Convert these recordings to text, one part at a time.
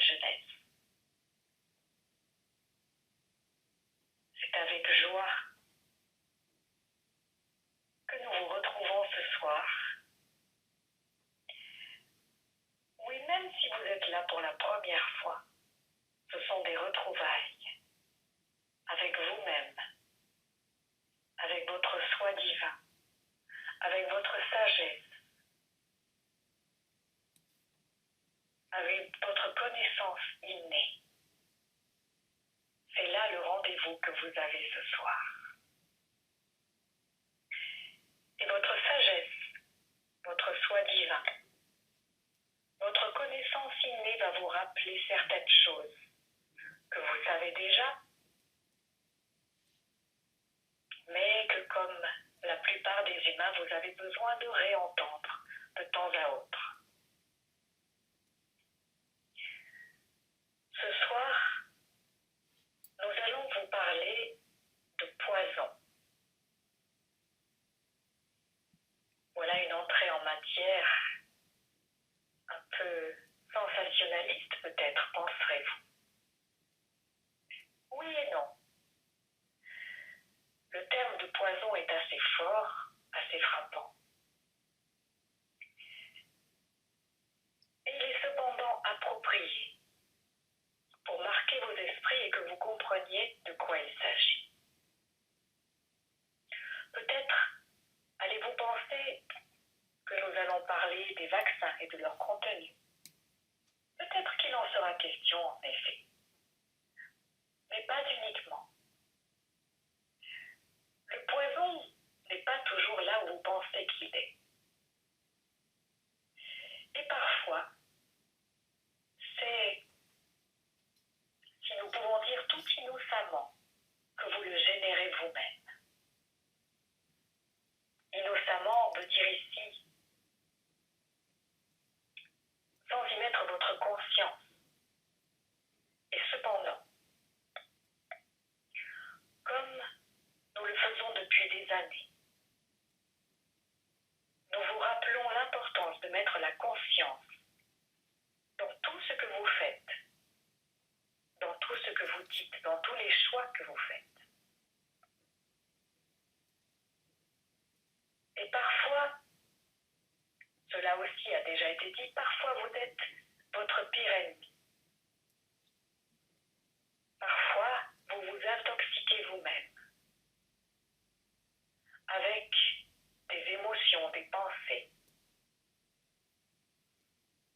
jeunesse. C'est avec joie que nous vous retrouvons ce soir. Oui, même si vous êtes là pour la première fois, ce sont des retrouvailles avec vous-même, avec votre soi divin, avec votre sagesse, avec votre connaissance innée. C'est là le rendez-vous que vous avez ce soir. Et votre sagesse, votre soi divin, votre connaissance innée va vous rappeler certaines choses que vous savez déjà, mais que comme la plupart des humains, vous avez besoin de réentendre de temps à autre. Ce soir, nous allons vous parler de poison. Voilà une entrée en matière un peu sensationnaliste peut-être, penserez-vous. Oui et non. Le terme de poison est assez fort, assez frappant. Il est cependant approprié pour marquer vos esprits et que vous compreniez de quoi il s'agit. Peut-être allez-vous penser que nous allons parler des vaccins et de leur contenu. Peut-être qu'il en sera question en effet, mais pas uniquement. Le poison n'est pas toujours là où vous pensez qu'il est. Et parfois, c'est, si nous pouvons dire tout innocemment, que vous le générez vous-même. Innocemment, on veut dire ici, sans y mettre votre conscience. Et cependant, comme nous le faisons depuis des années, nous vous rappelons l'importance de mettre la conscience dans tout ce que vous faites, dans tout ce que vous dites, dans tous les choix que vous faites. Et parfois, cela aussi a déjà été dit, parfois vous êtes votre pire ennemi. Parfois, vous vous intoxiquez vous-même avec des émotions, des pensées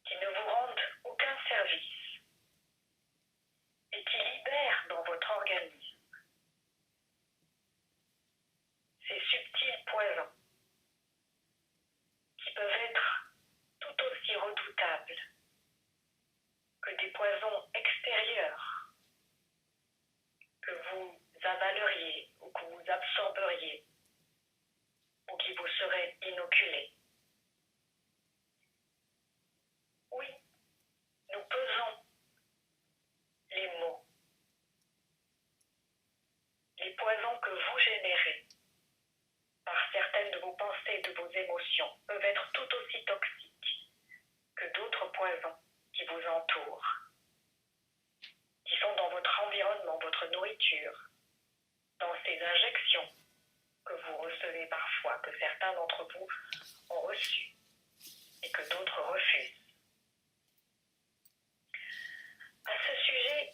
qui ne vous rendent aucun service et qui libèrent dans votre organisme ces subtils poisons qui peuvent être tout aussi redoutables que des poisons extérieurs que vous avaleriez ou que vous absorberiez ou qui vous seraient inoculés. Oui, nous pesons les mots, les poisons que vous générez par certaines de vos pensées et de vos émotions peuvent être tout aussi toxiques que d'autres poisons qui vous entourent, qui sont dans votre environnement, votre nourriture, dans ces injections que vous recevez parfois, que certains d'entre vous ont reçues et que d'autres refusent. À ce sujet,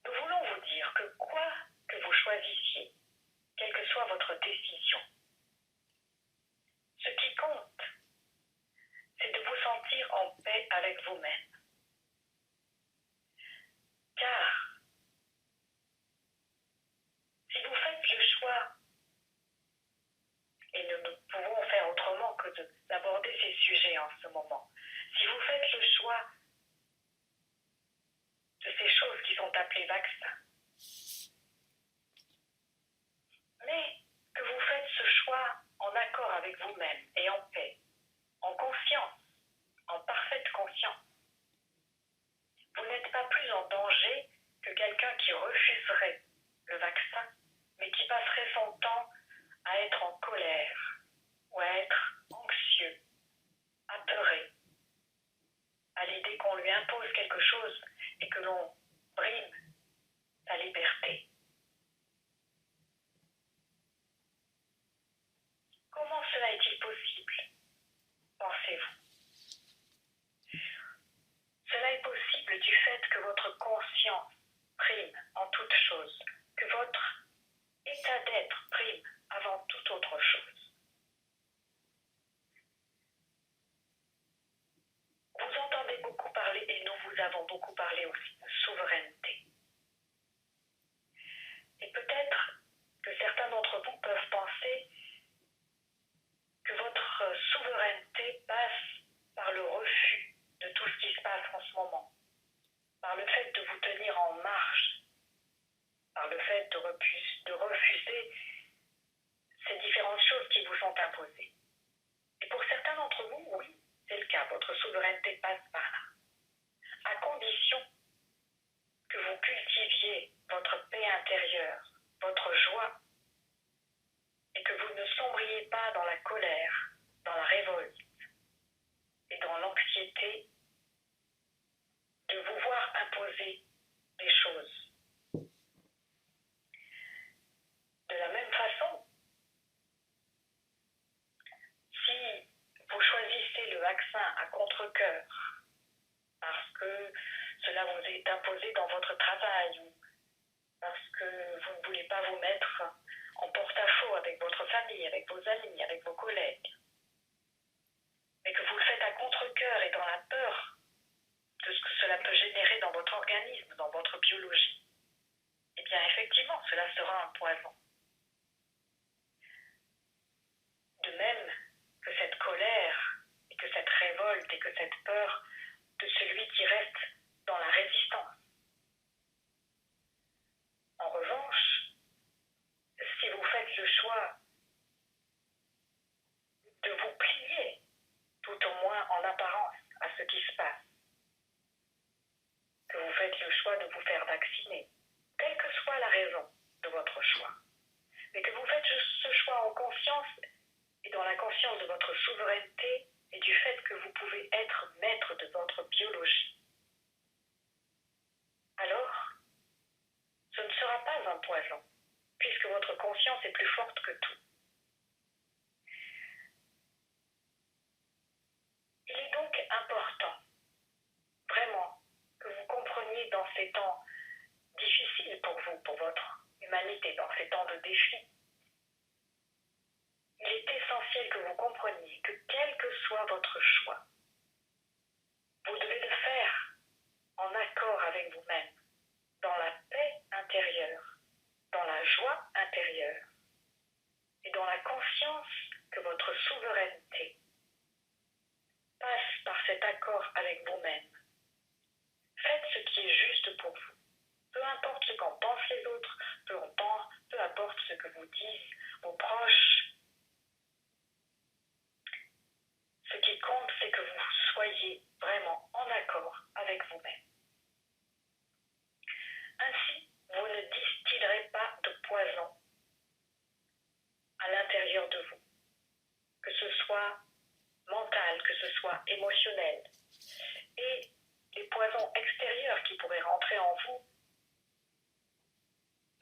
nous voulons vous dire que quoi que vous choisissiez, quelle que soit votre décision, ce qui compte, c'est de vous sentir en paix avec vous-même. Car si vous faites le choix, et nous ne pouvons faire autrement que d'aborder ces sujets en ce moment, si vous faites le choix de ces choses qui sont appelées vaccins, mais que vous faites ce choix en accord avec vous-même et en paix, en conscience, en parfaite conscience, vous n'êtes pas plus en danger que quelqu'un qui refuserait le vaccin, mais qui passerait son temps à être en colère ou à être anxieux, apeuré, à l'idée qu'on et que l'on brime sa liberté. Comment cela est-il possible, pensez-vous? Cela est possible du fait que votre conscience prime en toute chose, que votre état d'être prime avant toute autre chose. Vous entendez beaucoup parler, et nous vous avons beaucoup parlé aussi, de souveraineté. Et peut-être que certains d'entre vous peuvent penser que votre souveraineté passe par le refus de tout ce qui se passe en ce moment, par le fait de vous tenir en marche, par le fait de refuser ces différentes choses qui vous sont imposées. Et pour certains d'entre vous, oui, c'est le cas, votre souveraineté passe par là, à condition que vous cultiviez votre paix intérieure, votre joie, et que vous ne sombriez pas dans la colère, dans la révolte et dans l'anxiété de vous voir imposer des choses. De la même façon, si vous choisissez le vaccin à contre-cœur parce que cela vous est imposé dans votre travail ou parce que vous ne voulez pas vous mettre en porte-à-faux avec votre famille, avec vos amis, avec vos collègues, mais que vous le faites à contre-cœur et dans la peur de ce que cela peut générer dans votre organisme, dans votre biologie, eh bien effectivement, cela sera un poison. De même que cette colère et que cette révolte et que cette peur de celui qui reste dans la résistance. En revanche, si vous faites le choix de vous plier, tout au moins en apparence, à ce qui se passe, que vous faites le choix de vous faire vacciner, quelle que soit la raison de votre choix, mais que vous faites ce choix en conscience et dans la conscience de votre souveraineté et du fait que vous pouvez être maître de votre biologie, alors ce ne sera pas un poison, puisque votre conscience est plus forte que tout. Il est donc important, vraiment, que vous compreniez dans ces temps difficiles pour vous, pour votre humanité, dans ces temps de défi, il est essentiel que vous compreniez que quel que soit votre choix, vous devez le faire en accord avec vous-même, dans la paix intérieure, dans la joie intérieure et dans la conscience que votre souveraineté passe par cet accord avec vous-même. Faites ce qui est juste pour vous. Peu importe ce qu'en pensent les autres, peu importe ce que vous disent vos proches. Ce qui compte, c'est que vous soyez vraiment en accord avec vous-même. Ainsi, vous ne distillerez pas de poison à l'intérieur de vous, que ce soit mental, que ce soit émotionnel. Et les poisons extérieurs qui pourraient rentrer en vous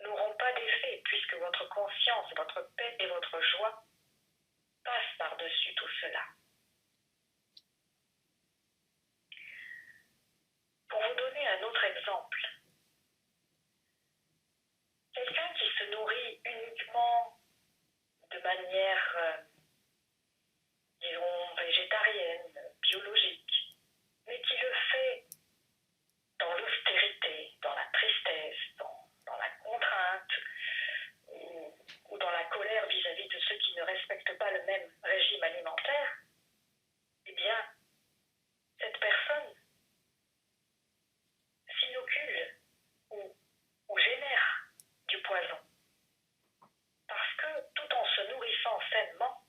n'auront pas d'effet puisque votre conscience, votre paix et votre joie passent par-dessus tout cela. Pour vous donner un autre exemple, quelqu'un qui se nourrit uniquement de manière, disons, végétarienne, biologique, mais qui le fait dans l'austérité, dans la tristesse, dans la contrainte ou dans la colère vis-à-vis de ceux qui ne respectent pas le même régime alimentaire, eh bien, cette personne s'inocule ou génère du poison. Parce que tout en se nourrissant sainement,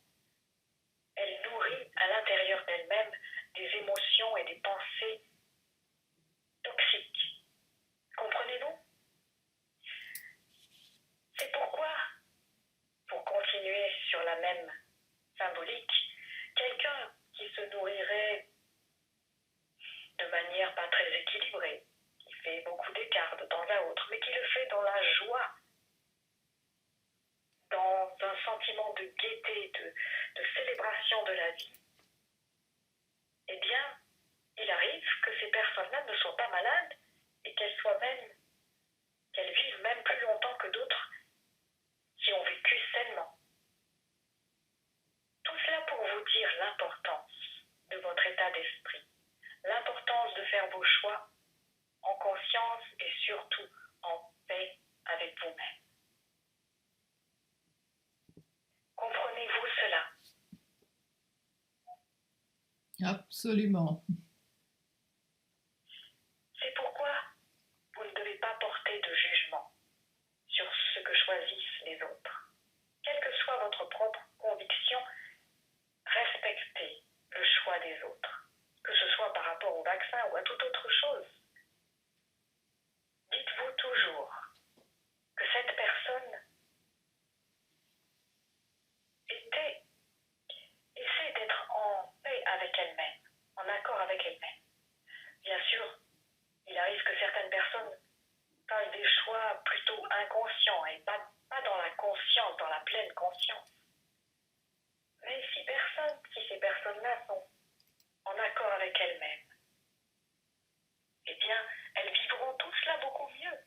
elle nourrit à l'intérieur d'elle-même des émotions et des pensées toxiques. Comprenez-vous? C'est pourquoi, pour continuer sur la même symbolique, quelqu'un qui se nourrirait de manière pas très équilibrée, qui de la vie, eh bien, il arrive que ces personnes-là ne soient pas malades et qu'elles vivent même plus longtemps que d'autres qui ont vécu sainement. Tout cela pour vous dire l'importance de votre état d'esprit, l'importance de faire vos choix en conscience et surtout en paix avec vous-même. Comprenez-vous cela? Absolument. C'est pourquoi vous ne devez pas porter de jugement sur ce que choisissent les autres. Quelle que soit votre propre conviction, respectez le choix des autres, que ce soit par rapport au vaccin ou à toute autre chose. Dites-vous toujours que cette personne essaie d'être en paix avec elle-même, en accord avec elle-même. Bien sûr, il arrive que certaines personnes fassent des choix plutôt inconscients et pas dans la conscience, dans la pleine conscience. Mais si ces personnes-là sont en accord avec elles-mêmes, eh bien, elles vivront tout cela beaucoup mieux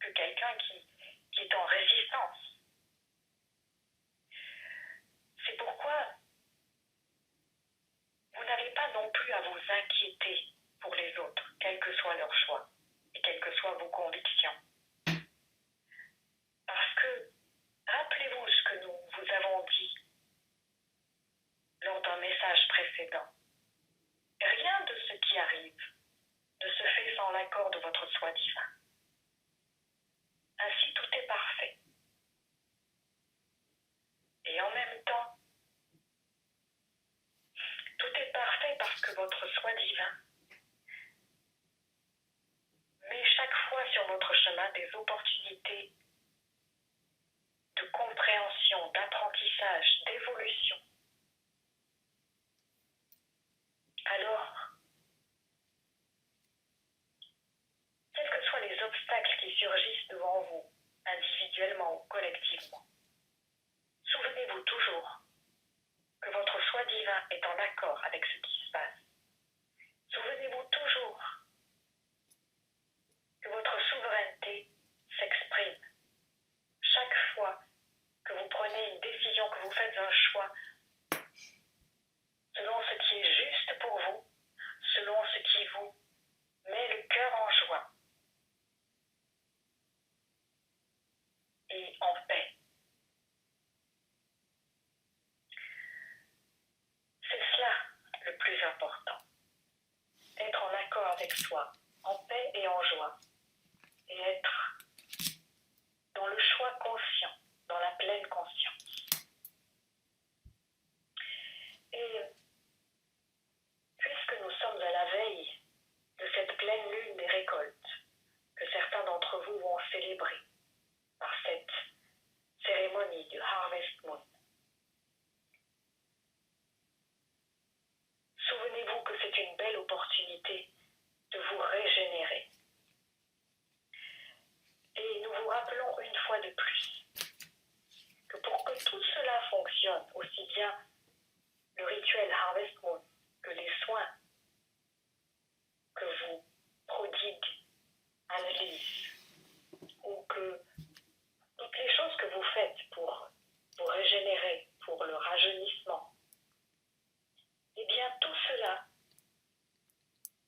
que quelqu'un qui est en résistance. C'est pourquoi vous n'avez pas non plus à vous inquiéter pour les autres, quel que soit leur choix et quelles que soient vos convictions. Parce que, rappelez-vous ce que nous vous avons dit lors d'un message précédent. Rien de ce qui arrive ne se fait sans l'accord de votre soi divin. Ainsi, tout est parfait. Et en même temps, tout est parfait parce que votre soi divin met chaque fois sur votre chemin des opportunités de compréhension, d'apprentissage, d'évolution. Alors, quels que soient les obstacles qui surgissent devant vous, individuellement ou collectivement, souvenez-vous toujours que votre soi divin est en accord avec ce qui se passe. Souvenez-vous toujours que votre souveraineté s'exprime chaque fois que vous prenez une décision, que vous faites un choix selon ce qui est juste pour vous, selon ce qui vous met le cœur en joie et en paix. C'est cela le plus important. Être en accord avec soi, en paix et en joie, et être dans le choix conscient, dans la pleine conscience. Et puisque nous sommes à la veille de cette pleine lune des récoltes, que certains d'entre vous vont célébrer par cette cérémonie du Harvest Moon, souvenez-vous que c'est une belle opportunité de vous régénérer. Et nous vous rappelons une fois de plus que pour que tout cela fonctionne, aussi bien le rituel Harvest Moon que les soins que vous prodigue Annelise, ou que toutes les choses que vous faites pour vous régénérer, pour le rajeunissement, eh bien tout cela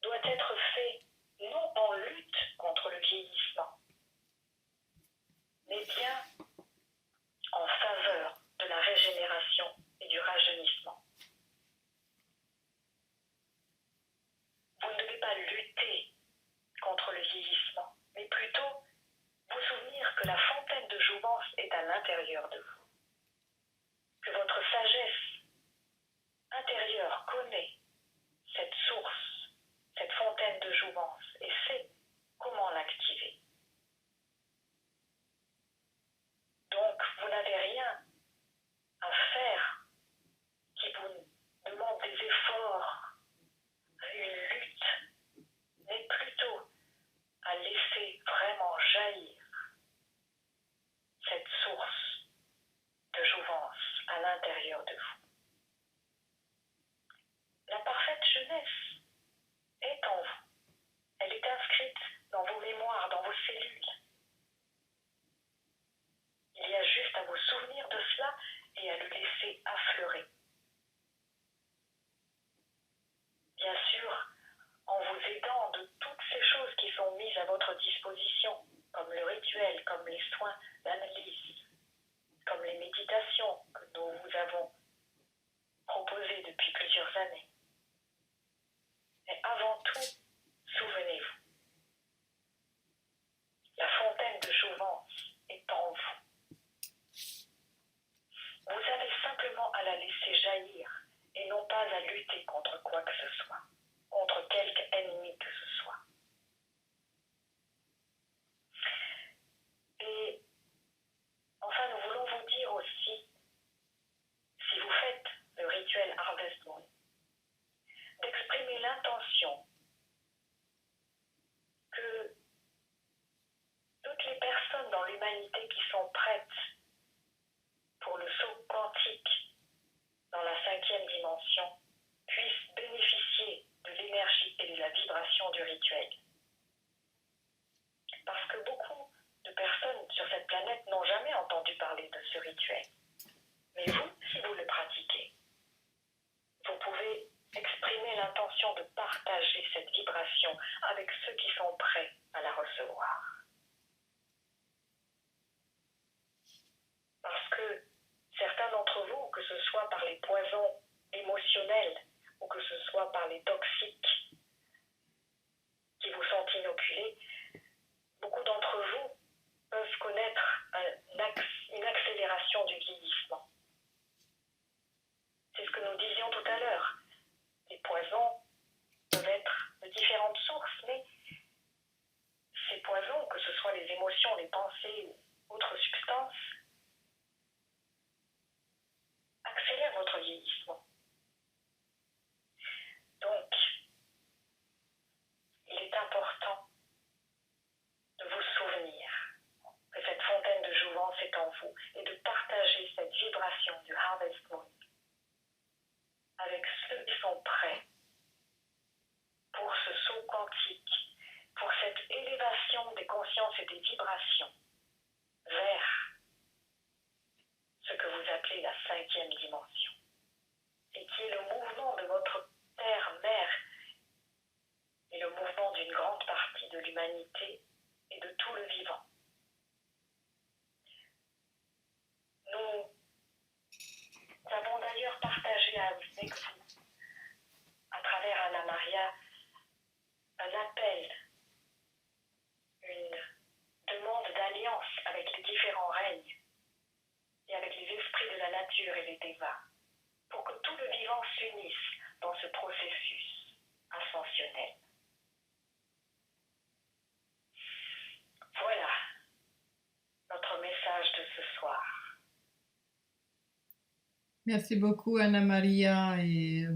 doit être fait non en lutte contre le vieillissement, mais bien en faveur de la régénération et du rajeunissement. Vous ne devez pas lutter contre le vieillissement, mais plutôt vous souvenir que la fontaine de jouvence est à l'intérieur de vous, que votre sagesse intérieure connaît cette source, cette fontaine de jouvence et sait comment l'activer. Donc, vous n'avez rien à faire qui vous demande des efforts, une lutte, mais plutôt à laisser vraiment jaillir cette source vos cellules. Il y a juste à vous souvenir de cela et à le laisser affleurer. Bien sûr, en vous aidant de toutes ces choses qui sont mises à votre disposition, comme le rituel, comme les soins d'analyse, comme les méditations que nous vous avons proposées depuis plusieurs années. Mais avant tout, souvenez-vous, la fontaine de jouvence est en vous. Vous avez simplement à la laisser jaillir et non pas à lutter contre quoi que ce soit, contre quelque ennemi que ce soit. Et enfin, nous voulons vous dire aussi, si vous faites le rituel Harvest Moon, d'exprimer l'intention que toutes les personnes dans l'humanité qui sont prêtes pour le saut quantique dans la 5e dimension puissent bénéficier de l'énergie et de la vibration du rituel. Parce que beaucoup de personnes sur cette planète n'ont jamais entendu parler de ce rituel. Mais vous, si vous le pratiquez, vous pouvez exprimer l'intention de partager cette vibration avec ceux qui sont prêts à la recevoir. Parce que certains d'entre vous, que ce soit par les poisons émotionnels ou que ce soit par les toxiques qui vous sont inoculés, beaucoup d'entre vous peuvent connaître une accélération du vieillissement. C'est ce que nous disions tout à l'heure. Les poisons peuvent être de différentes sources, mais ces poisons, que ce soit les émotions, les pensées ou autres substances, accélèrent votre vieillissement. Donc, il est important de vous souvenir que cette fontaine de jouvence est en vous et de partager cette vibration du Harvest Moon avec ceux qui sont prêts pour ce saut quantique, pour cette élévation des consciences et des vibrations vers ce que vous appelez la 5e dimension, et qui est le mouvement de votre Terre-Mère et le mouvement d'une grande partie de l'humanité et de tout le vivant. Nous avons d'ailleurs partagé avec vous, à travers Anna Maria, un appel, une demande d'alliance avec les différents règnes et avec les esprits de la nature et les devas, pour que tout le vivant s'unisse dans ce processus ascensionnel. Voilà notre message de ce soir. Merci beaucoup, Anna Maria, et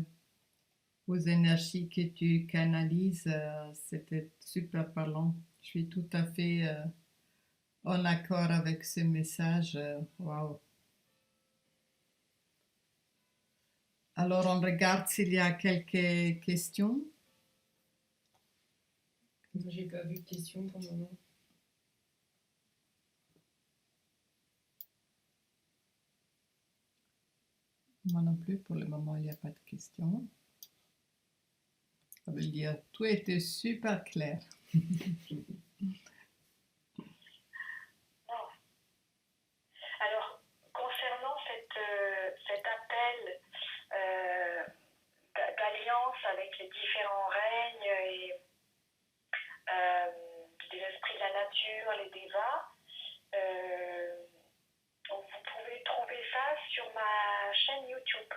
aux énergies que tu canalises, c'était super parlant. Je suis tout à fait en accord avec ce message. Waouh! Alors, on regarde s'il y a quelques questions. Moi, j'ai pas vu de questions pour le moment. Moi non plus, pour le moment, il n'y a pas de questions. Ça veut dire tout était super clair. Alors, concernant cet appel d'alliance avec les différents règnes et des esprits de la nature, les devas, vous pouvez trouver ça sur ma chaîne YouTube.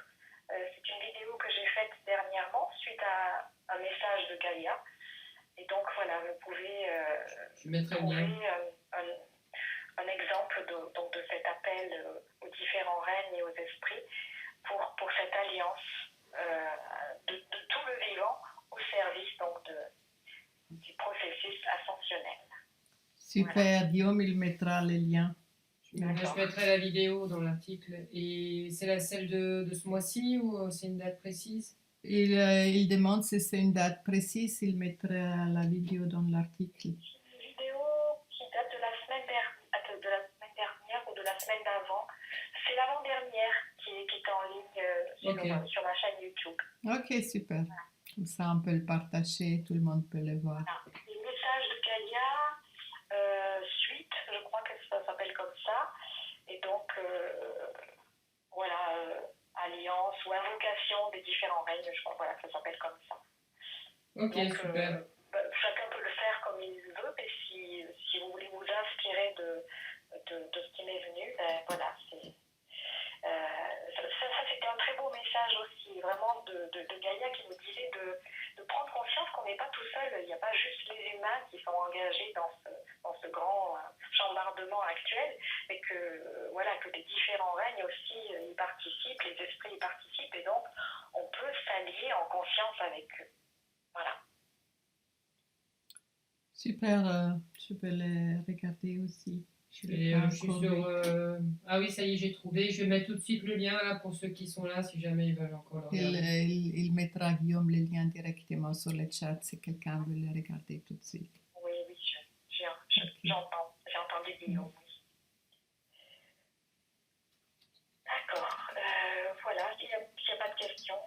C'est une vidéo que j'ai faite dernièrement suite à un message de Gaïa. Et donc voilà, vous pouvez trouver un exemple de cet appel aux différents règnes et aux esprits pour cette alliance de tout le vivant au service donc du processus ascensionnel. Super, voilà. Guillaume, il mettra les liens. Je mettrai la vidéo dans l'article. Et c'est celle de ce mois-ci ou c'est une date précise? Il demande si c'est une date précise, il mettra la vidéo dans l'article. Une vidéo Ok, sur ma chaîne YouTube. ok, super. Comme ça, on peut le partager, tout le monde peut le voir. Voilà. Les messages de Gaïa, suite, je crois que ça s'appelle comme ça. Et donc, voilà, alliance ou invocation des différents règnes, je crois, voilà, ça s'appelle comme ça. Ok, Donc, super. chacun peut le faire comme il veut, mais si vous voulez vous inspirer de ce qui m'est venu, ben voilà, ça c'était un très beau message aussi, vraiment de Gaïa qui nous disait de prendre conscience qu'on n'est pas tout seul, il n'y a pas juste les humains qui sont engagés dans ce grand chambardement actuel, mais que, voilà, que les différents règnes aussi y participent, les esprits y participent, et donc on peut s'allier en conscience avec eux. Voilà. Super, je peux les regarder aussi. Je l'ai Et pas je suis encore sur. vu. Ah oui, ça y est, j'ai trouvé. Je vais mettre tout de suite le lien là pour ceux qui sont là, si jamais ils veulent encore le regarder. Il mettra Guillaume le lien directement sur le chat si quelqu'un veut le regarder tout de suite. Oui, j'entends. J'ai entendu Guillaume. D'accord. Voilà, s'il n'y a pas de questions,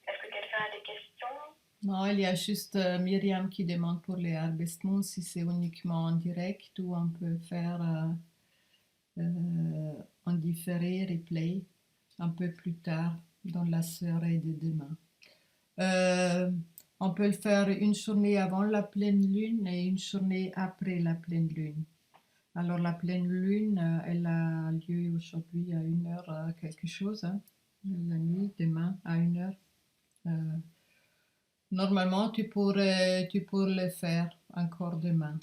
est-ce que quelqu'un a des questions? Non, il y a juste Myriam qui demande pour les Harvest Moon si c'est uniquement en direct ou on peut faire en différé, replay, un peu plus tard dans la soirée de demain. On peut le faire une journée avant la pleine lune et une journée après la pleine lune. Alors la pleine lune, elle a lieu aujourd'hui à 1h quelque chose, hein, la nuit, demain à 1h. Normalement, tu pourrais le faire encore demain.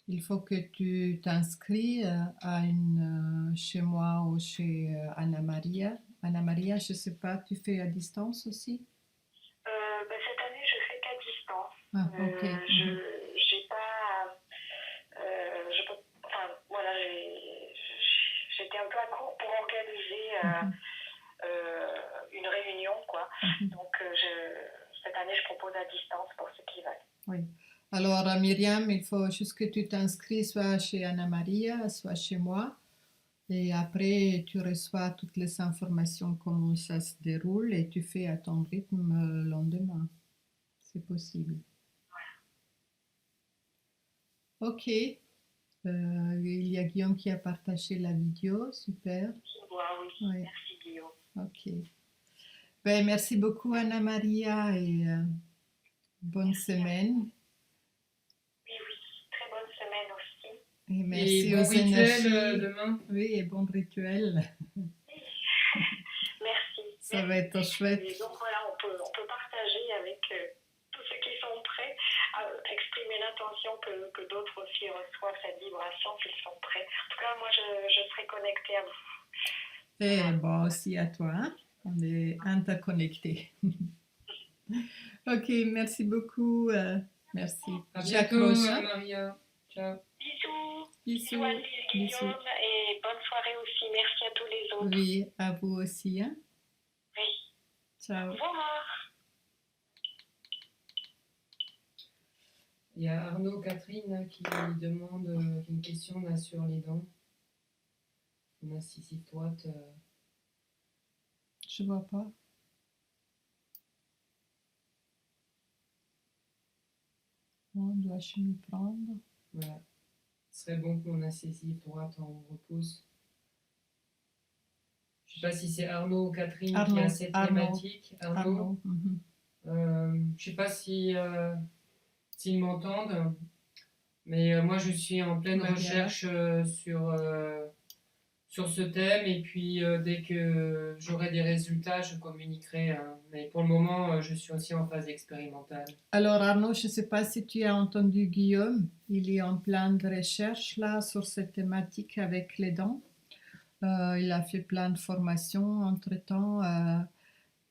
Il faut que tu t'inscris chez moi ou chez Anna Maria. Anna Maria, je ne sais pas, tu fais à distance aussi? Cette année, je fais qu'à distance. Ah, ok. J'ai pas. Enfin, voilà, j'étais un peu à court pour organiser une réunion, quoi. Donc, cette année, je propose à distance pour ceux qui veulent. Oui. Alors, Myriam, il faut juste que tu t'inscris soit chez Anna Maria, soit chez moi. Et après, tu reçois toutes les informations, comment ça se déroule, et tu fais à ton rythme le lendemain. C'est possible. Ok. Il y a Guillaume qui a partagé la vidéo. Super. Oui. Ouais. Merci, Guillaume. Ok. Ben, merci beaucoup, Anna Maria, et bonne semaine. Oui, très bonne semaine aussi. Et merci bon aux rituel énergies. demain. Oui, et bon rituel. Merci. Ça va être chouette. Et donc voilà, on peut partager avec tous ceux qui sont prêts à exprimer l'intention que d'autres aussi reçoivent cette vibration s'ils sont prêts. En tout cas, moi, je serai connectée à vous. Et bon, aussi à toi. Hein? On est interconnectés. Ok, merci beaucoup. Merci. À bientôt, Maria. Ciao. Bisous à Guillaume et bonne soirée aussi. Merci à tous les autres. Oui, à vous aussi. Hein? Oui. Ciao. Au revoir. Il y a Arnaud Catherine qui demande une question là sur les dents. Une incisive droite. Je vois pas. On doit je m'y prendre. Voilà. Ce serait bon que mon incisive droite en repose. Je ne sais pas si c'est Arnaud ou Catherine qui a cette thématique. Arnaud. Je ne sais pas s'ils m'entendent, mais moi je suis en pleine recherche sur ce thème, et puis dès que j'aurai des résultats, je communiquerai. Hein. Mais pour le moment, je suis aussi en phase expérimentale. Alors Arnaud, je ne sais pas si tu as entendu Guillaume, il est en plein de recherche là sur cette thématique avec les dents. Il a fait plein de formations entre-temps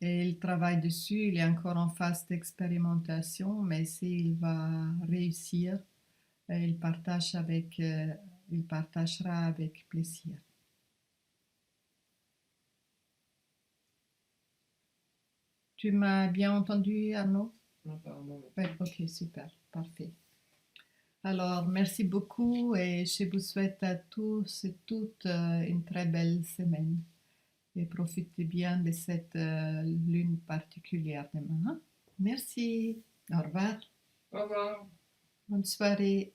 et il travaille dessus. Il est encore en phase d'expérimentation, mais s'il va réussir, il partagera avec plaisir. Tu m'as bien entendu, Arnaud? Apparemment. Oui, ok, super, parfait. Alors, merci beaucoup et je vous souhaite à tous et toutes une très belle semaine. Et profitez bien de cette lune particulière demain. Merci. Au revoir. Au revoir. Bonne soirée.